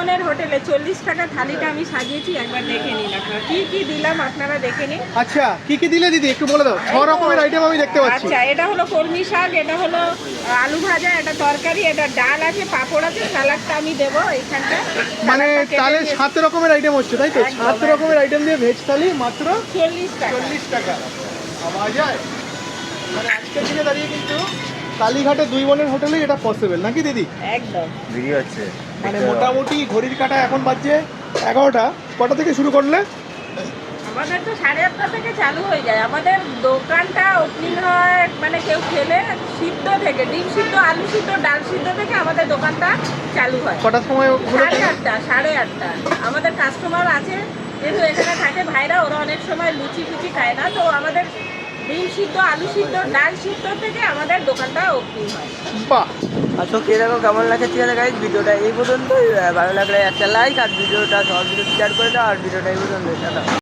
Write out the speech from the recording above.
মনের হোটেলে 40 টাকা থালিটা আমি সাজিয়েছি, একবার দেখে নিন আপনারা কি কি দিলাম, আপনারা দেখে নিন। আচ্ছা কি কি দিলে দিদি একটু বলে দাও। 6 রকমের আইটেম আমি দেখতে পাচ্ছি। আচ্ছা, এটা হলো কলমি শাক, এটা হলো আলু ভাজা, এটা তরকারি, এটা ডাল আছে, পাঁপড় আছে, সালাডটা আমি দেবো এইখানটা। মানে তাহলে 7 রকমের আইটেম হচ্ছে তাই তো? একদম, 7 রকমের আইটেম দিয়ে ভেজ থালি মাত্র 40 টাকা। 40 টাকা। পাওয়া যায় মানে আজকের দিনে দাঁড়িয়ে কিন্তু কালীঘাটে দুই বোনের হোটেলে এটা পসিবল নাকি দিদি? একদম ভিডিও হচ্ছে মানে মোটামুটি ঘড়ির কাঁটা এখন বাজছে 11টা। কটা থেকে শুরু করলে? আমাদের তো 8:30 থেকে চালু হয়ে যায়। আমাদের দোকানটা ওপেনিং হয় মানে কেউ খেলে সিদ্ধ থেকে, ডিম সিদ্ধ, আলু সিদ্ধ, ডাল সিদ্ধ থেকে আমাদের দোকানটা চালু হয়। কটার সময় খুলে? 8:30। আমাদের কাস্টমার আছে যেহেতু এখানে থাকে ভাইরা, ওরা অনেক সময় লুচি ফুচি খায় না, তো আমাদের ডিম সিদ্ধ, আলু সিদ্ধ, ডাল সিদ্ধ থেকে আমাদের দোকানটা ওপেনিং হয়। বাহ। আচ্ছা কে দেখো কেমন লাগে, ঠিক আছে গাইজ ভিডিওটা এই পর্যন্তই। ভালো লাগলে একটা লাইক আর ভিডিওটা সব ভিডিও শেয়ার করে দাও, আর ভিডিওটা এই পর্যন্ত।